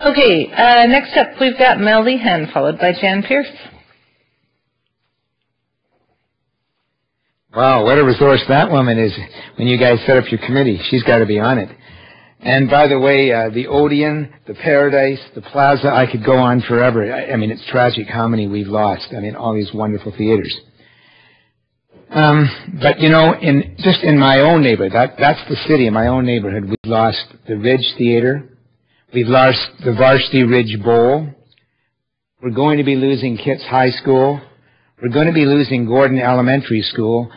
Okay, next up we've got Mel Lehan, followed by Jan Pierce. Wow, what a resource that woman is when you guys set up your committee. She's got to be on it. And by the way, the Odeon, the Paradise, the Plaza, I could go on forever. I mean, it's tragic how many we've lost. I mean, all these wonderful theaters. But, you know, just in my own neighborhood, that's the city, in my own neighborhood, we've lost the Ridge Theater. We've lost the Varsity Ridge Bowl. We're going to be losing Kitts High School. We're going to be losing Gordon Elementary School.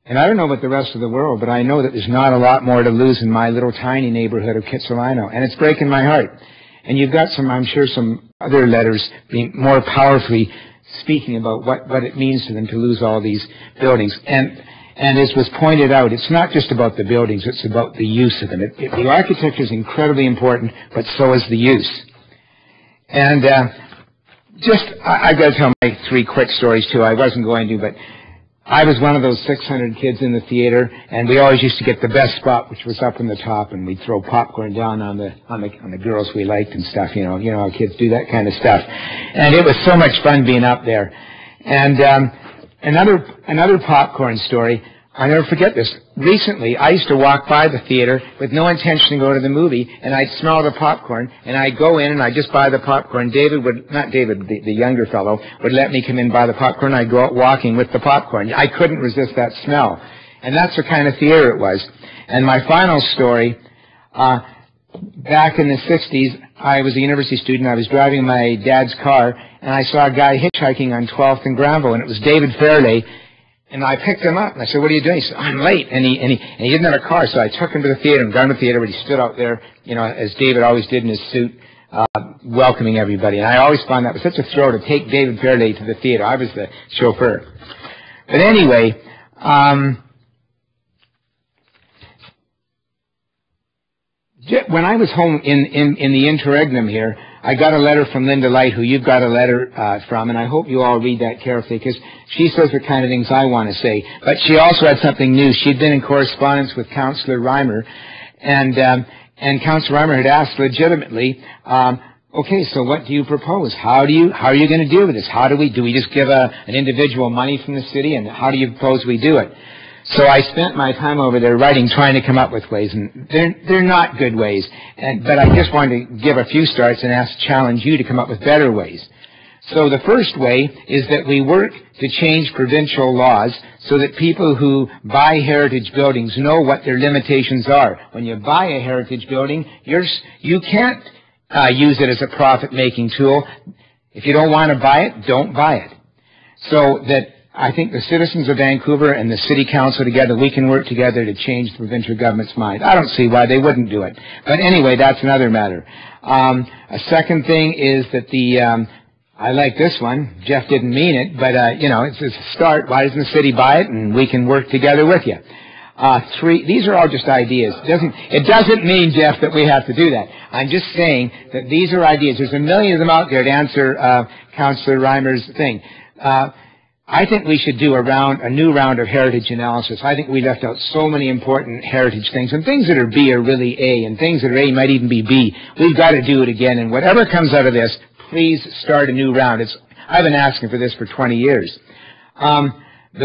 And I don't know about the rest of the world, but I know that there's not a lot more to lose in my little tiny neighborhood of Kitsilano. And it's breaking my heart. And you've got some, I'm sure, some other letters being more powerfully speaking about what it means to them to lose all these buildings. And as was pointed out, it's not just about the buildings, it's about the use of them. The architecture is incredibly important, but so is the use. And I've got to tell my 3 quick stories too. I wasn't going to, but I was one of those 600 kids in the theater, and we always used to get the best spot, which was up in the top, and we'd throw popcorn down on the girls we liked and stuff. You know how kids do that kind of stuff. And it was so much fun being up there. And another popcorn story. I'll never forget this. Recently, I used to walk by the theater with no intention to go to the movie, and I'd smell the popcorn, and I'd go in and I'd just buy the popcorn. The younger fellow, would let me come in and buy the popcorn. I'd go out walking with the popcorn. I couldn't resist that smell. And that's the kind of theater it was. And my final story, back in the 60s, I was a university student. I was driving my dad's car, and I saw a guy hitchhiking on 12th and Granville, and it was David Fairley. And I picked him up, and I said, "What are you doing?" He said, "I'm late." And he didn't have a car, so I took him to the theater and got him to the theater, where he stood out there, you know, as David always did in his suit, welcoming everybody. And I always found that was such a thrill to take David Fairley to the theater. I was the chauffeur. But anyway, when I was home in the interregnum here, I got a letter from Linda Light, who you've got a letter from, and I hope you all read that carefully, because she says the kind of things I want to say. But she also had something new. She'd been in correspondence with Councillor Reimer, and Councillor Reimer had asked legitimately, okay, so what do you propose? How are you going to deal with this? Do we just give an individual money from the city, and how do you propose we do it? So I spent my time over there trying to come up with ways, and they're not good ways. But I just wanted to give a few starts and challenge you to come up with better ways. So the first way is that we work to change provincial laws so that people who buy heritage buildings know what their limitations are. When you buy a heritage building, you can't use it as a profit-making tool. If you don't want to buy it, don't buy it. So that I think the citizens of Vancouver and the City Council together, we can work together to change the provincial government's mind. I don't see why they wouldn't do it. But anyway, that's another matter. A second thing is that I like this one. Jeff didn't mean it, but, it's a start. Why doesn't the city buy it? And we can work together with you. 3, these are all just ideas. It doesn't mean, Jeff, that we have to do that. I'm just saying that these are ideas. There's a million of them out there to answer Councillor Reimer's thing. I think we should do a new round of heritage analysis. I think we left out so many important heritage things, and things that are B are really A, and things that are A might even be B. We've got to do it again, and whatever comes out of this, please start a new round. I've been asking for this for 20 years. The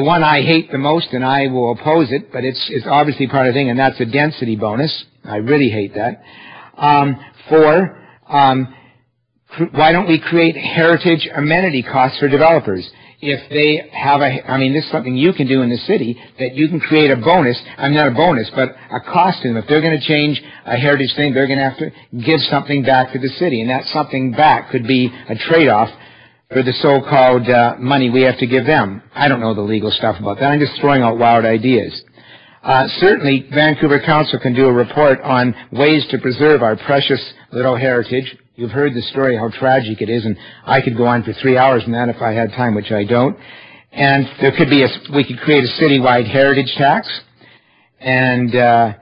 one I hate the most, and I will oppose it, but it's obviously part of the thing, and that's a density bonus. I really hate that. 4, why don't we create heritage amenity costs for developers? If they have this is something you can do in the city, that you can create a bonus, not a bonus, but a cost to them. If they're going to change a heritage thing, they're going to have to give something back to the city, and that something back could be a trade-off for the so-called money we have to give them. I don't know the legal stuff about that. I'm just throwing out wild ideas. Certainly, Vancouver Council can do a report on ways to preserve our precious little heritage. You've heard the story, how tragic it is, and I could go on for 3 hours on that if I had time, which I don't. And there could be we could create a citywide heritage tax, and that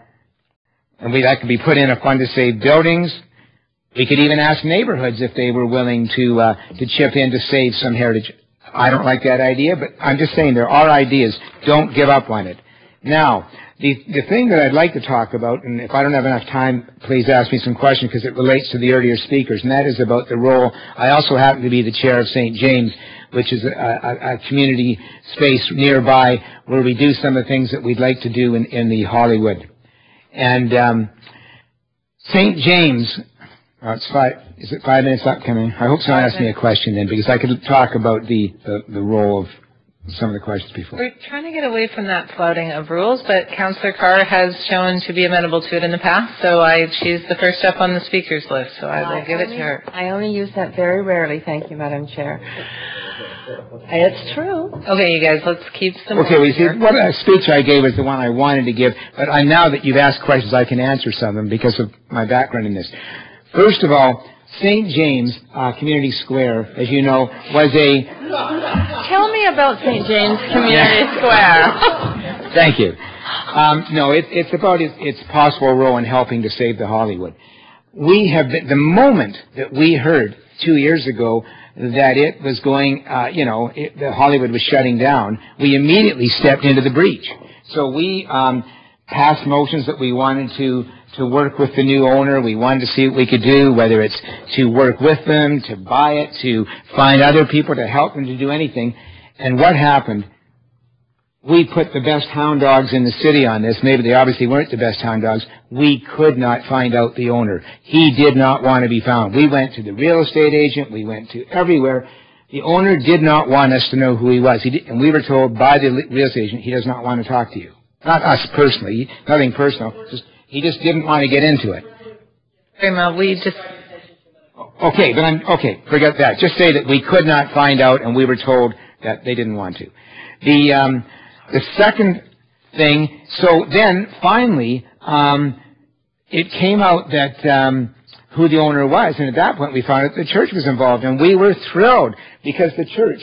could be put in a fund to save buildings. We could even ask neighborhoods if they were willing to chip in to save some heritage. I don't like that idea, but I'm just saying there are ideas. Don't give up on it. Now, the thing that I'd like to talk about, and if I don't have enough time, please ask me some questions because it relates to the earlier speakers, and that is about the role. I also happen to be the chair of St. James, which is a community space nearby where we do some of the things that we'd like to do in the Hollywood. And St. James, is it 5 minutes up, Kimmy? I hope someone asks me a question then, because I could talk about the role of some of the questions before. We're trying to get away from that flouting of rules, but Councillor Carr has shown to be amenable to it in the past, so she's the first up on the speakers list, so I will give it to her. I only use that very rarely, thank you, Madam Chair. It's true. Okay, you guys, let's keep some Okay, well, you see, what a speech I gave was the one I wanted to give, but now that you've asked questions, I can answer some of them because of my background in this. First of all, St. James Community Square, as you know, was a... Tell me about St. James Community Square. Thank you. No, it's about its possible role in helping to save the Hollywood. We have been, the moment that we heard 2 years ago that it was going, the Hollywood was shutting down, we immediately stepped into the breach. So we passed motions that we wanted to work with the new owner. We wanted to see what we could do, whether it's to work with them, to buy it, to find other people to help them to do anything. And what happened? We put the best hound dogs in the city on this. Maybe they obviously weren't the best hound dogs. We could not find out the owner. He did not want to be found. We went to the real estate agent. We went to everywhere. The owner did not want us to know who he was. And we were told by the real estate agent, he does not want to talk to you. Not us personally, nothing personal. He just didn't want to get into it. Okay, forget that. Just say that we could not find out, and we were told that they didn't want to. The second thing, so then finally, it came out that who the owner was, and at that point we found out the church was involved, and we were thrilled because the church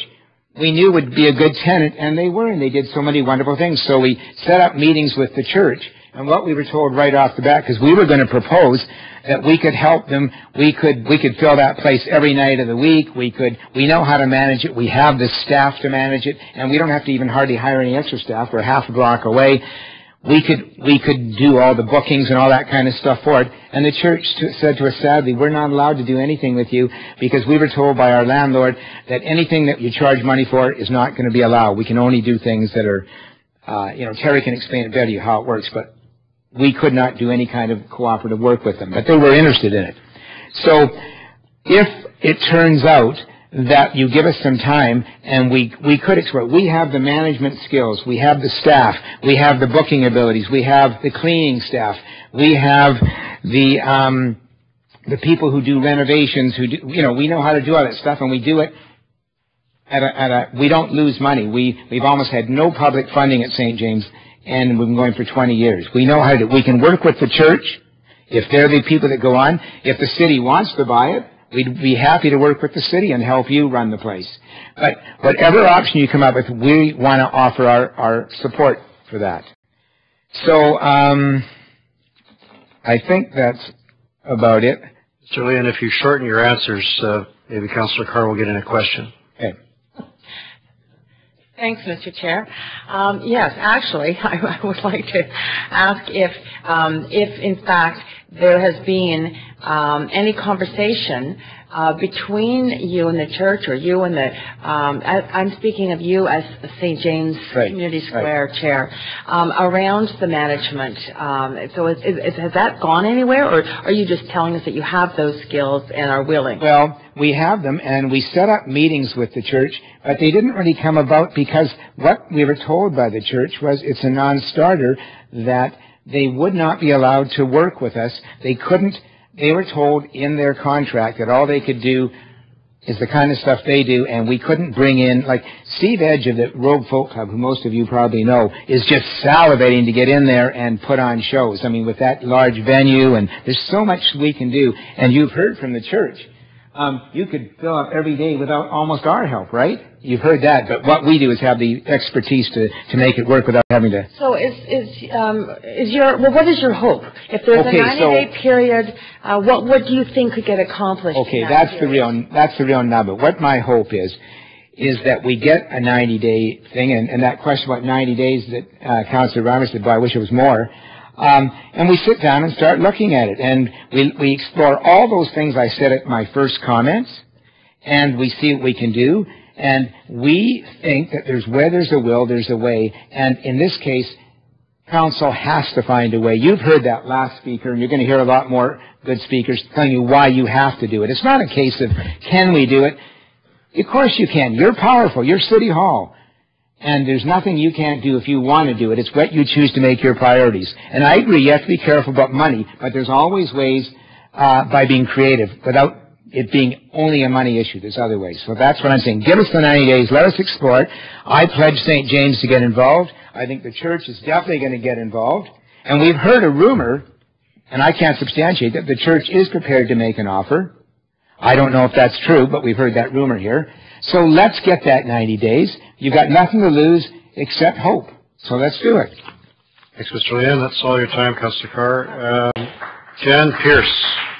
we knew would be a good tenant, and they were, and they did so many wonderful things. So we set up meetings with the church, and what we were told right off the bat, because we were going to propose that we could help them, we could fill that place every night of the week, we know how to manage it, we have the staff to manage it, and we don't have to even hardly hire any extra staff, we're half a block away. We could do all the bookings and all that kind of stuff for it. And the church said to us, sadly, we're not allowed to do anything with you because we were told by our landlord that anything that you charge money for is not going to be allowed. We can only do things that are, Terry can explain it better to you how it works, but we could not do any kind of cooperative work with them. But they were interested in it. So if it turns out that you give us some time and we could explore. We have the management skills, we have the staff, we have the booking abilities, we have the cleaning staff, we have the people who do renovations, who do, we know how to do all that stuff, and we do it we don't lose money. We've almost had no public funding at St. James, and we've been going for 20 years. We know how to do it. We can work with the church if they're the people that go on. If the city wants to buy it, we'd be happy to work with the city and help you run the place. But whatever option you come up with, we want to offer our support for that. So I think that's about it. Mr. Lehan, if you shorten your answers, maybe Councillor Carr will get in a question. Okay. Thanks, Mr. Chair. Yes, actually, I would like to ask if in fact there has been any conversation between you and the church, or you and the, I'm speaking of you as the St. James Community Square Chair, around the management. So has that gone anywhere, or are you just telling us that you have those skills and are willing? Well, we have them, and we set up meetings with the church, but they didn't really come about because what we were told by the church was it's a non-starter, that they would not be allowed to work with us. They couldn't. They were told in their contract that all they could do is the kind of stuff they do, and we couldn't bring in, like Steve Edge of the Rogue Folk Club, who most of you probably know, is just salivating to get in there and put on shows. I mean, with that large venue, and there's so much we can do. And you've heard from the church. You could fill up every day without almost our help, right? You've heard that, but what we do is have the expertise to make it work without having to. So what is your hope? If there's a 90-day period, what do you think could get accomplished? Okay, that's the real nub. What my hope is is that we get a 90-day thing, and that question about 90 days that Councillor Reimer said, boy, I wish it was more. And we sit down and start looking at it, and we explore all those things I said at my first comments, and we see what we can do, and we think that where there's a will, there's a way, and in this case, Council has to find a way. You've heard that last speaker, and you're going to hear a lot more good speakers telling you why you have to do it. It's not a case of, can we do it? Of course you can. You're powerful. You're City Hall. And there's nothing you can't do if you want to do it. It's what you choose to make your priorities. And I agree, you have to be careful about money, but there's always ways by being creative without it being only a money issue. There's other ways. So that's what I'm saying. Give us the 90 days. Let us explore it. I pledge St. James to get involved. I think the church is definitely going to get involved. And we've heard a rumor, and I can't substantiate that the church is prepared to make an offer. I don't know if that's true, but we've heard that rumor here. So let's get that 90 days. You've got nothing to lose except hope. So let's do it. Thanks, Mr. Lehan. That's all your time, Councillor Carr. Jan Pierce.